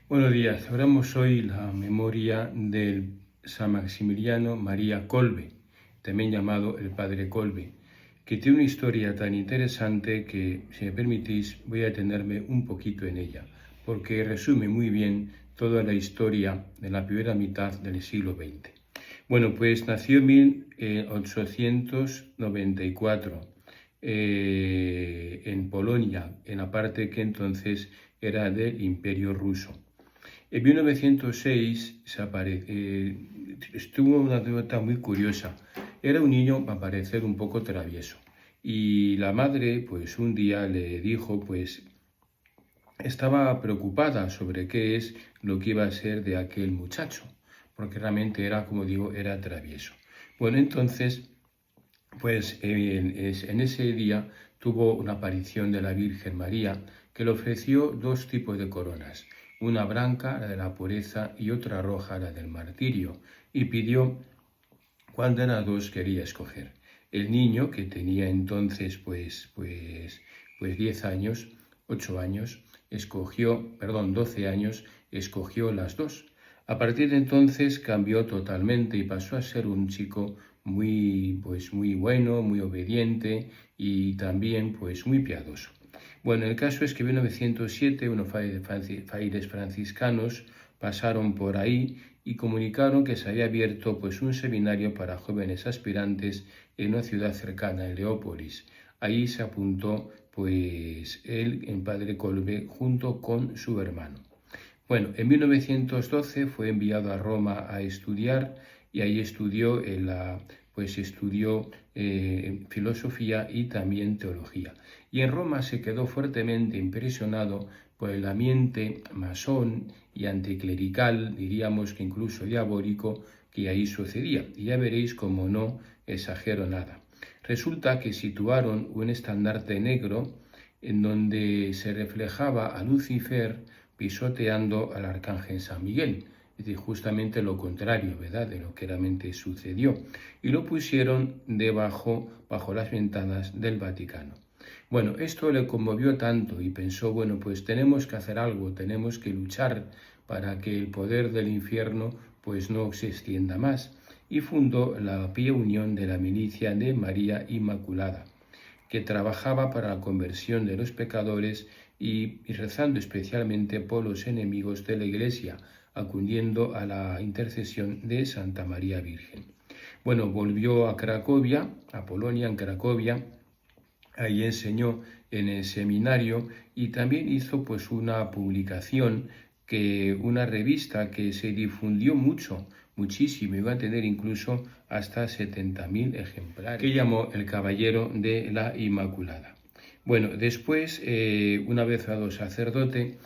Buenos días, celebramos hoy la memoria del San Maximiliano María Kolbe, también llamado el Padre Kolbe, que tiene una historia tan interesante que, si me permitís, voy a detenerme un poquito en ella, porque resume muy bien toda la historia de la primera mitad del siglo XX. Bueno, pues nació en 1894 en Polonia, en la parte que entonces era del Imperio Ruso. En 1906 estuvo una anécdota muy curiosa. Era un niño, a parecer, un poco travieso. Y la madre, pues un día le dijo, pues estaba preocupada sobre qué es lo que iba a ser de aquel muchacho, porque realmente era, como digo, era travieso. Bueno, entonces, pues en ese día tuvo una aparición de la Virgen María que le ofreció dos tipos de coronas, una blanca, la de la pureza, y otra roja, la del martirio, y pidió cuál de las dos quería escoger. El niño, que tenía entonces pues 10 años, 8 años, 12 años, escogió las dos. A partir de entonces cambió totalmente y pasó a ser un chico muy bueno, muy obediente y también pues muy piadoso. Bueno, el caso es que en 1907 unos frailes franciscanos pasaron por ahí y comunicaron que se había abierto pues un seminario para jóvenes aspirantes en una ciudad cercana, en Leópolis. Ahí se apuntó pues él, el padre Kolbe, junto con su hermano. Bueno, en 1912 fue enviado a Roma a estudiar y ahí estudió filosofía y también teología. Y en Roma se quedó fuertemente impresionado por el ambiente masón y anticlerical, diríamos que incluso diabólico, que ahí sucedía. Y ya veréis cómo no exagero nada. Resulta que situaron un estandarte negro en donde se reflejaba a Lucifer pisoteando al arcángel San Miguel. Es decir, justamente lo contrario, ¿verdad?, de lo que realmente sucedió. Y lo pusieron bajo las ventanas del Vaticano. Bueno, esto le conmovió tanto y pensó, bueno, pues tenemos que hacer algo, tenemos que luchar para que el poder del infierno pues no se extienda más. Y fundó la Pía Unión de la Milicia de María Inmaculada, que trabajaba para la conversión de los pecadores y rezando especialmente por los enemigos de la Iglesia, acudiendo a la intercesión de Santa María Virgen. Bueno, volvió a Cracovia, a Polonia, en Cracovia. Ahí enseñó en el seminario y también hizo pues una publicación, una revista que se difundió muchísimo, iba a tener incluso hasta 70.000 ejemplares, que llamó El Caballero de la Inmaculada. Bueno, después, una vez dado sacerdote,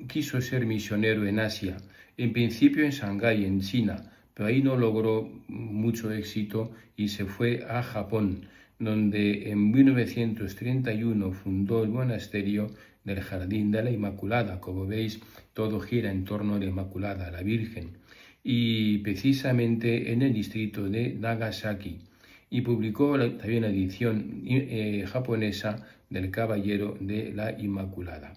quiso ser misionero en Asia, en principio en Shanghái, en China, pero ahí no logró mucho éxito y se fue a Japón, donde en 1931 fundó el monasterio del Jardín de la Inmaculada. Como veis, todo gira en torno a la Inmaculada, a la Virgen, y precisamente en el distrito de Nagasaki. Y publicó también la edición japonesa del Caballero de la Inmaculada.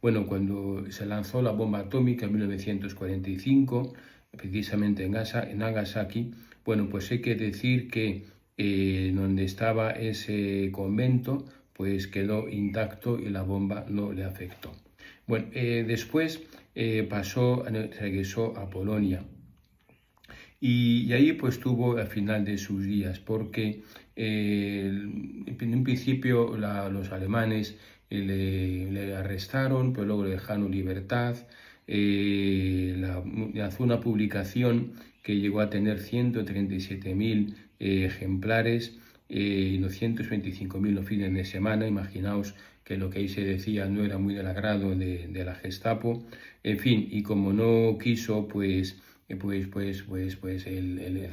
Bueno, cuando se lanzó la bomba atómica en 1945, precisamente en Nagasaki, bueno, pues hay que decir que donde estaba ese convento, pues quedó intacto y la bomba no le afectó. Bueno, después regresó a Polonia y ahí pues tuvo al final de sus días, porque en un principio los alemanes le arrestaron, pero luego le dejaron libertad. Lanzó una publicación que llegó a tener 137.000 ejemplares y 225.000 los fines de semana. Imaginaos que lo que ahí se decía no era muy del agrado de la Gestapo. En fin, y como no quiso el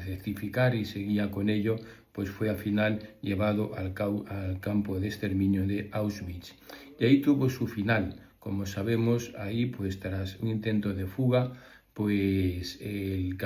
rectificar y seguía con ello, pues fue al final llevado al campo de exterminio de Auschwitz. Y ahí tuvo su final. Como sabemos, ahí pues tras un intento de fuga, pues el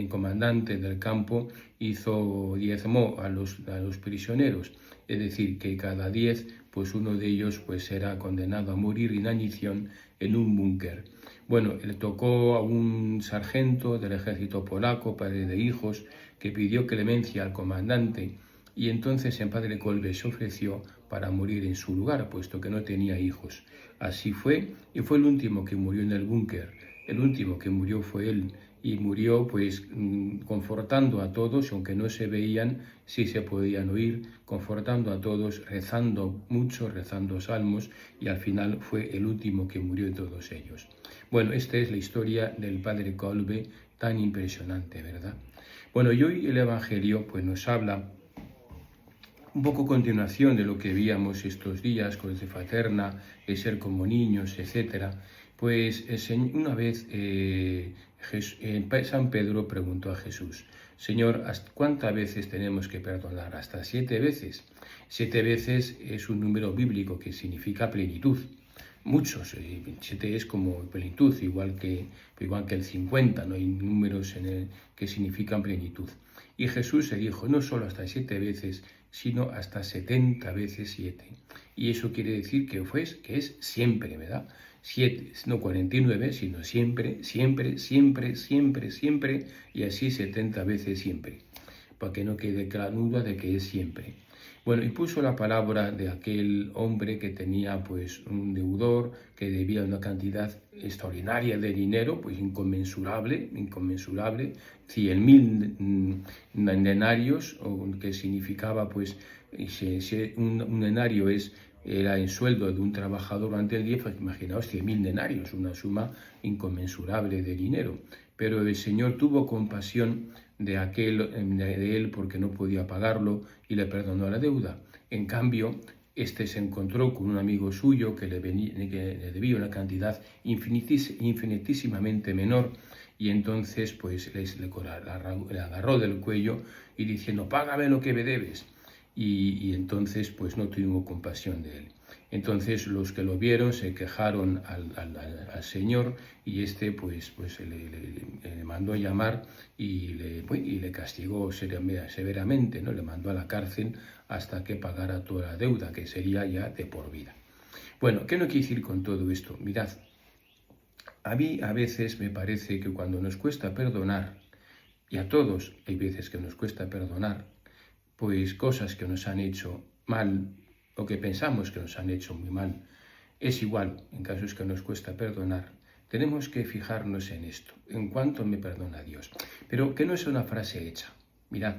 comandante del campo diezmó a los prisioneros, es decir, que cada 10, pues uno de ellos pues será condenado a morir de inanición en un búnker. Bueno, le tocó a un sargento del ejército polaco, padre de hijos, que pidió clemencia al comandante, y entonces el padre Kolbe se ofreció para morir en su lugar, puesto que no tenía hijos. Así fue, y fue el último que murió en el búnker. El último que murió fue él, y murió pues confortando a todos, aunque no se veían, sí se podían oír, confortando a todos, rezando mucho, rezando salmos, y al final fue el último que murió de todos ellos. Bueno, esta es la historia del padre Kolbe, tan impresionante, ¿verdad? Bueno, y hoy el Evangelio pues nos habla un poco continuación de lo que veíamos estos días con el de Fraterna, el ser como niños, etc. Pues una vez San Pedro preguntó a Jesús: Señor, ¿cuántas veces tenemos que perdonar? ¿Hasta 7 veces? 7 veces es un número bíblico que significa plenitud. Muchos, 7 es como plenitud, igual que el 50, no hay números que significan plenitud. Y Jesús se dijo, no solo hasta 7 veces, sino hasta 70 veces 7. Y eso quiere decir que es siempre, ¿verdad? 7, no 49, sino siempre, siempre, siempre, siempre, siempre, y así 70 veces siempre, para que no quede clara duda de que es siempre. Bueno, y puso la palabra de aquel hombre que tenía pues un deudor que debía una cantidad extraordinaria de dinero, pues inconmensurable, 100.000 denarios, que significaba pues, un denario era el sueldo de un trabajador durante el día, pues imaginaos 100.000 denarios, una suma inconmensurable de dinero. Pero el Señor tuvo compasión de él porque no podía pagarlo y le perdonó la deuda. En cambio, este se encontró con un amigo suyo que le debía una cantidad infinitísimamente menor, y entonces pues le agarró del cuello y diciendo, págame lo que me debes. Y entonces pues no tuvo compasión de él. Entonces los que lo vieron se quejaron al Señor, y pues le mandó llamar y le castigó severamente, ¿no? Le mandó a la cárcel hasta que pagara toda la deuda, que sería ya de por vida. Bueno, ¿qué no quiero decir con todo esto? Mirad, a mí a veces me parece que cuando nos cuesta perdonar, y a todos hay veces que nos cuesta perdonar, pues cosas que nos han hecho mal, o que pensamos que nos han hecho muy mal, es igual, en casos que nos cuesta perdonar, tenemos que fijarnos en esto, en cuánto me perdona Dios. Pero que no es una frase hecha. Mirad,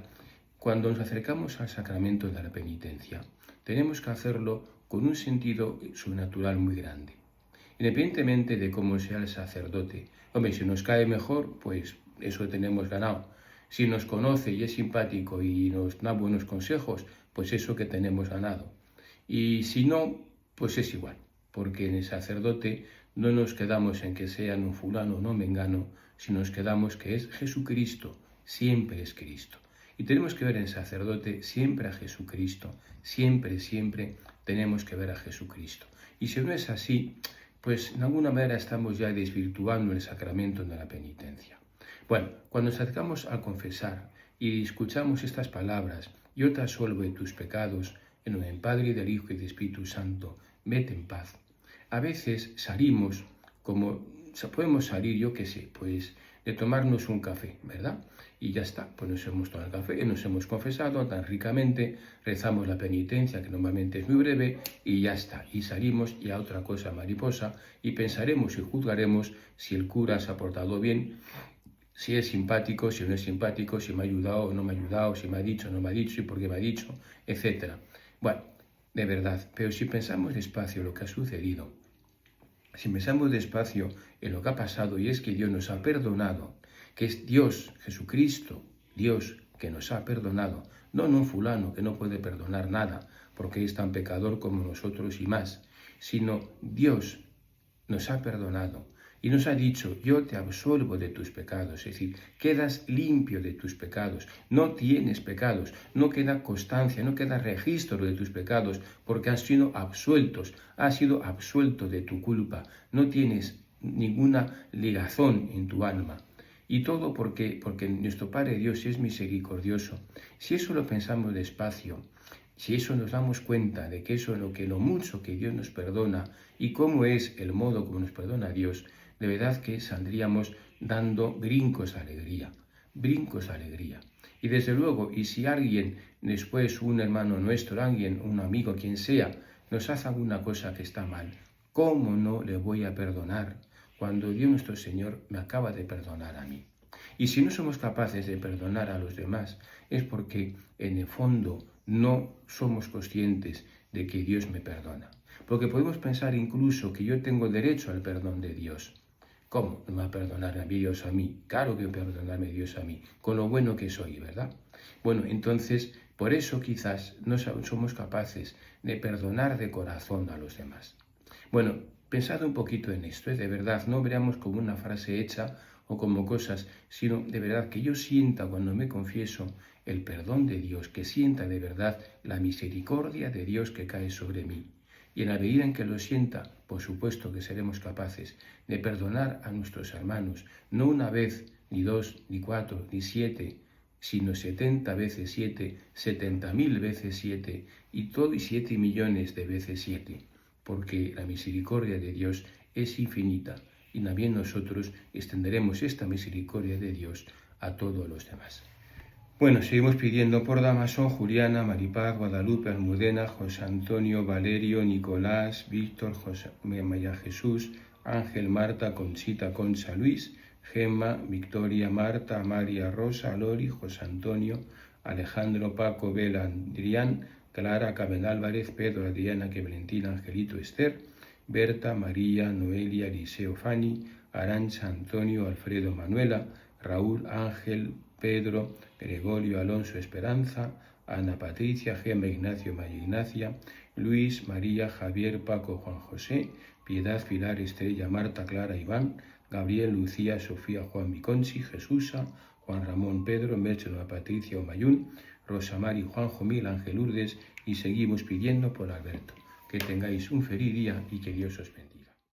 cuando nos acercamos al sacramento de la penitencia, tenemos que hacerlo con un sentido sobrenatural muy grande. Independientemente de cómo sea el sacerdote. Hombre, si nos cae mejor, pues eso tenemos ganado. Si nos conoce y es simpático y nos da buenos consejos, pues eso que tenemos ganado. Y si no, pues es igual, porque en el sacerdote no nos quedamos en que sean un fulano o no mengano, sino nos quedamos que es Jesucristo, siempre es Cristo. Y tenemos que ver en el sacerdote siempre a Jesucristo, siempre, siempre tenemos que ver a Jesucristo. Y si no es así, pues de alguna manera estamos ya desvirtuando el sacramento de la penitencia. Bueno, cuando nos acercamos a confesar y escuchamos estas palabras, yo te absuelvo de tus pecados, en nombre del Padre, del Hijo y del Espíritu Santo, vete en paz. A veces salimos podemos salir, yo qué sé, pues de tomarnos un café, ¿verdad? Y ya está, pues nos hemos tomado el café, nos hemos confesado tan ricamente, rezamos la penitencia, que normalmente es muy breve, y ya está. Y salimos y a otra cosa mariposa, y pensaremos y juzgaremos si el cura se ha portado bien, si es simpático, si no es simpático, si me ha ayudado o no me ha ayudado, si me ha dicho o no me ha dicho, y por qué me ha dicho, etc. Bueno, de verdad, pero si pensamos despacio en lo que ha sucedido, si pensamos despacio en lo que ha pasado, y es que Dios nos ha perdonado, que es Dios, Jesucristo, Dios que nos ha perdonado, no un fulano que no puede perdonar nada, porque es tan pecador como nosotros y más, sino Dios nos ha perdonado y nos ha dicho, yo te absuelvo de tus pecados, es decir, quedas limpio de tus pecados, no tienes pecados, no queda constancia, no queda registro de tus pecados, porque has sido absueltos, has sido absuelto de tu culpa, no tienes ninguna ligazón en tu alma. Y todo porque nuestro Padre Dios es misericordioso. Si eso lo pensamos despacio, si eso nos damos cuenta de que eso es lo mucho que Dios nos perdona y cómo es el modo como nos perdona Dios, de verdad que saldríamos dando brincos de alegría, brincos de alegría. Y desde luego, y si alguien, después un hermano nuestro, alguien, un amigo, quien sea, nos hace alguna cosa que está mal, ¿cómo no le voy a perdonar cuando Dios nuestro Señor me acaba de perdonar a mí? Y si no somos capaces de perdonar a los demás, es porque en el fondo no somos conscientes de que Dios me perdona. Porque podemos pensar incluso que yo tengo derecho al perdón de Dios. ¿Cómo no me va a perdonar a Dios a mí? Claro que perdonarme Dios a mí, con lo bueno que soy, ¿verdad? Bueno, entonces, por eso quizás no somos capaces de perdonar de corazón a los demás. Bueno, pensad un poquito en esto, de verdad, no veamos como una frase hecha o como cosas, sino de verdad que yo sienta cuando me confieso el perdón de Dios, que sienta de verdad la misericordia de Dios que cae sobre mí. Y en la medida en que lo sienta, por supuesto que seremos capaces de perdonar a nuestros hermanos, no una vez, ni dos, ni cuatro, ni 7, sino 70 veces 7, 70.000 veces 7, y todo y 7 millones de veces 7, porque la misericordia de Dios es infinita, y también nosotros extenderemos esta misericordia de Dios a todos los demás. Bueno, seguimos pidiendo por Damaso, Juliana, Maripaz, Guadalupe, Almudena, José Antonio, Valerio, Nicolás, Víctor, José, María Jesús, Ángel, Marta, Conchita, Concha, Luis, Gemma, Victoria, Marta, María, Rosa, Lori, José Antonio, Alejandro, Paco, Bela, Adrián, Clara, Cabel Álvarez, Pedro, Adriana, Valentina, Angelito, Esther, Berta, María, Noelia, Eliseo, Fanny, Arancha, Antonio, Alfredo, Manuela, Raúl, Ángel, Pedro, Gregorio, Alonso, Esperanza, Ana Patricia, Gemma, Ignacio, María Ignacia, Luis, María, Javier, Paco, Juan José, Piedad, Pilar, Estrella, Marta, Clara, Iván, Gabriel, Lucía, Sofía, Juan Miconchi, Jesusa, Juan Ramón, Pedro, Melchor, Ana Patricia, Omayún, Rosa Mari, Juanjo, Mil, Ángel Lourdes, y seguimos pidiendo por Alberto. Que tengáis un feliz día y que Dios os bendiga.